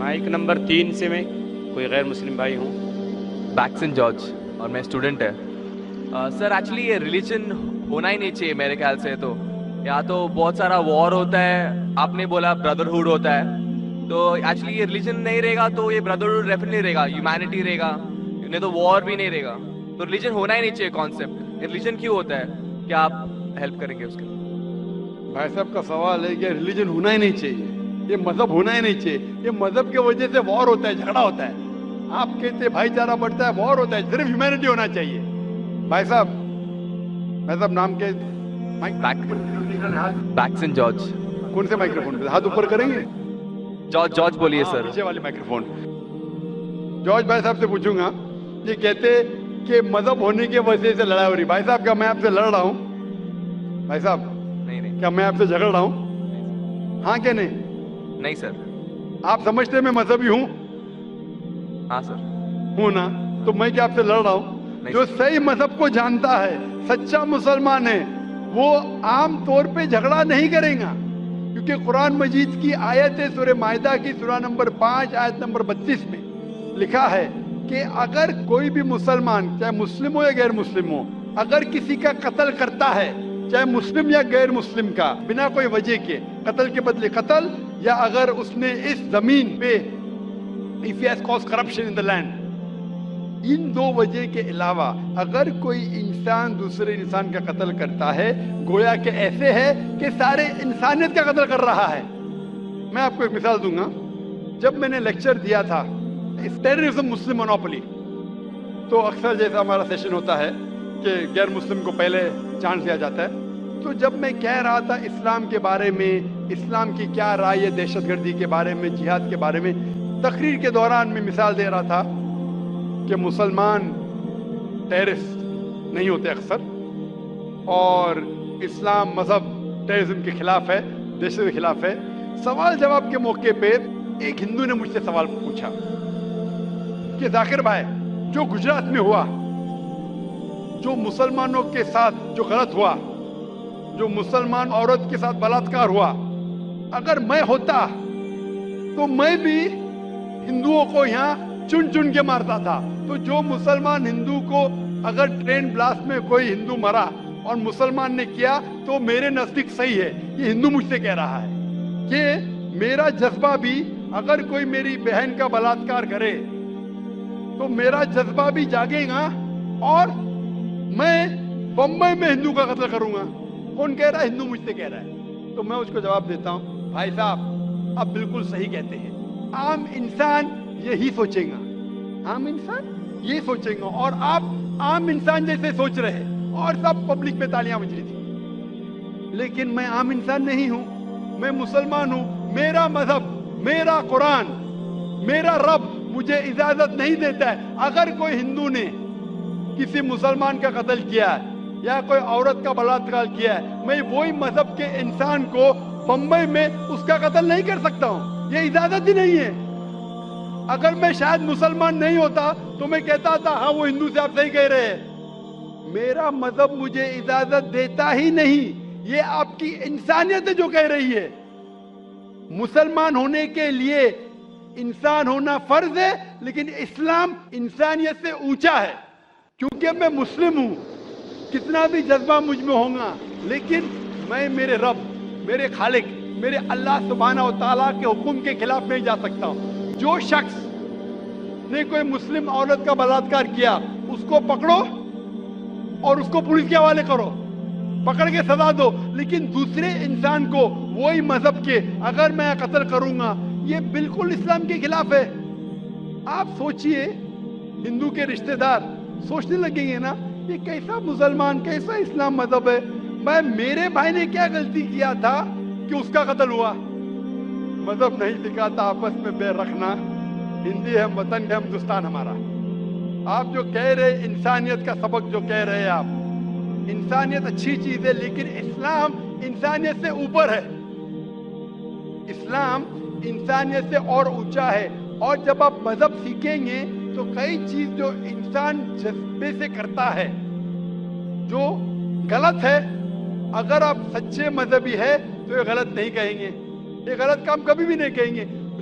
Mic number 3 سے میں کوئی غیر مسلم بھائی ہوں؟ بیکسن جارج اور میں اسٹوڈنٹ ہے سر. ایکچولی یہ ریلیجن ہونا ہی نہیں چاہیے میرے خیال سے. تو یا تو بہت سارا وار ہوتا ہے, آپ نے بولا بردرہوڈ ہوتا ہے, تو ایکچولی یہ ریلیجن نہیں رہے گا تو یہ بردرہوڈ ڈیفینیٹلی رہے گا, ہیومینٹی رہے گا, نہیں تو وار بھی نہیں رہے گا. تو ریلیجن ہونا ہی نہیں چاہیے کانسیپٹ. یہ ریلیجن کیوں ہوتا ہے, کیا آپ ہیلپ کریں گے اس کے؟ بھائی صاحب کا سوال ہے کہ ریلیجن ہونا ہی نہیں چاہیے, یہ مذہب ہونا ہی نہیں چاہیے. یہ مذہب کی وجہ سے وار ہوتا ہے, جھگڑا ہوتا ہے. آپ کہتے بھائی چارہ بڑھتا ہے, وار ہوتا ہے. صرف ہیومینٹی ہونا چاہیے. بھائی صاحب نام کے بیکسن جارج. کون سے مائکرو فون پہ ہاتھ اوپر کریں گے؟ جارج بولیے سر. پیچھے والے مائکرو فون. جارج بھائی صاحب سے پوچھوں گا, یہ کہتے کہ مذہب ہونے کی وجہ سے لڑائی ہو رہی. بھائی صاحب کیا میں آپ سے لڑ رہا ہوں؟ بھائی صاحب نہیں کیا میں آپ سے جھگڑ رہا ہوں؟ ہاں کہ نہیں سر. آپ سمجھتے میں مذہبی ہوں؟ ہاں سر. ہوں نا. تو میں کیا آپ سے لڑ رہا ہوں؟ جو صحیح مذہب کو جانتا ہے, سچا مسلمان ہے, وہ عام طور پہ جھگڑا نہیں کرے گا. کیونکہ قرآن مجید کی آیت ہے, سورہ مائدہ کی سورہ نمبر 5 آیت نمبر 32 میں لکھا ہے کہ اگر کوئی بھی مسلمان, چاہے مسلم ہو یا غیر مسلم ہو, اگر کسی کا قتل کرتا ہے, چاہے مسلم یا غیر مسلم کا, بنا کوئی وجہ کے, قتل کے بدلے قتل, یا اگر اس نے اس زمین پہ if he has caused corruption in the land, ان دو وجہ کے علاوہ اگر کوئی انسان دوسرے انسان کا قتل کرتا ہے, گویا کہ ایسے ہے کہ سارے انسانیت کا قتل کر رہا ہے. میں آپ کو ایک مثال دوں گا. جب میں نے لیکچر دیا تھا ٹیررزم مسلم مونوپولی, تو اکثر جیسا ہمارا سیشن ہوتا ہے کہ غیر مسلم کو پہلے چانس دیا جاتا ہے, تو جب میں کہہ رہا تھا اسلام کے بارے میں, اسلام کی کیا رائے ہے دہشت گردی کے بارے میں, جہاد کے بارے میں, تقریر کے دوران میں مثال دے رہا تھا کہ مسلمان ٹیررسٹ نہیں ہوتے اکثر, اور اسلام مذہب ٹیررزم کے خلاف ہے, دہشت کے خلاف ہے. سوال جواب کے موقع پہ ایک ہندو نے مجھ سے سوال پوچھا کہ ذاکر بھائی, جو گجرات میں ہوا, جو مسلمانوں کے ساتھ جو غلط ہوا, جو مسلمان عورت کے ساتھ بلاತ್کار ہوا, اگر میں ہوتا تو میں بھی ہندوؤں کو یہاں چن چن کے مارتا تھا. تو جو مسلمان ہندو کو, اگر ٹرین بلاسٹ میں کوئی ہندو مرا اور مسلمان نے کیا تو میرے نزدیک صحیح ہے. یہ ہندو مجھ سے کہہ رہا ہے کہ میرا جذبہ بھی, اگر کوئی میری بہن کا بلاತ್کار کرے تو میرا جذبہ بھی جاگے گا اور میں بمبئی میں ہندو کا قتل کروں گا. کون کہہ رہا ہے؟ ہندو مجھ سے کہہ رہا ہے. تو میں اس کو جواب دیتا ہوں, بھائی صاحب آپ بالکل صحیح کہتے ہیں. عام انسان یہی سوچے گا, عام انسان یہ سوچیں گا, اور آپ عام انسان جیسے سوچ رہے اور سب پبلک میں تالیاں بج رہی تھی. لیکن میں عام انسان نہیں ہوں, میں مسلمان ہوں. میرا مذہب, میرا قرآن, میرا رب مجھے اجازت نہیں دیتا ہے اگر کوئی ہندو نے کسی مسلمان کا قتل کیا ہے یا کوئی عورت کا بلاತ್کار کیا ہے, میں وہی مذہب کے انسان کو بمبئی میں اس کا قتل نہیں کر سکتا ہوں. یہ اجازت ہی نہیں ہے. اگر میں شاید مسلمان نہیں ہوتا تو میں کہتا تھا ہاں وہ ہندو سے آپ صحیح کہہ رہے ہیں. میرا مذہب مجھے اجازت دیتا ہی نہیں. یہ آپ کی انسانیت ہے جو کہہ رہی ہے. مسلمان ہونے کے لیے انسان ہونا فرض ہے, لیکن اسلام انسانیت سے اونچا ہے. کیونکہ میں مسلم ہوں, کتنا بھی جذبہ مجھ میں ہوگا, لیکن میں میرے رب, میرے خالق, میرے اللہ سبحانہ و تعالیٰ کے حکم کے خلاف نہیں جا سکتا ہوں. جو شخص نے کوئی مسلم عورت کا بلاತ್کار کیا اس کو پکڑو اور اس کو پولیس کے حوالے کرو, پکڑ کے سزا دو, لیکن دوسرے انسان کو وہی مذہب کے اگر میں قتل کروں گا, یہ بالکل اسلام کے خلاف ہے. آپ سوچئے, ہندو کے رشتہ دار سوچنے لگیں گے نا یہ کیسا مسلمان, کیسا اسلام مذہب ہے. میں میرے بھائی نے کیا غلطی کیا تھا کہ اس کا قتل ہوا؟ مذہب نہیں سکھاتا آپس میں بیر رکھنا. ہندی ہے وطن ہے ہندوستان ہمارا. آپ جو کہہ رہے انسانیت کا سبق جو کہہ رہے آپ, انسانیت اچھی چیز ہے, لیکن اسلام انسانیت سے اوپر ہے. اسلام انسانیت سے اور اونچا ہے. اور جب آپ مذہب سیکھیں گے تو کئی چیز جو انسان جذبے سے کرتا ہے جو غلط ہے, اگر آپ سچے مذہبی ہے تو یہ غلط نہیں کہیں گے, یہ غلط کام کبھی بھی نہیں کہیں گے.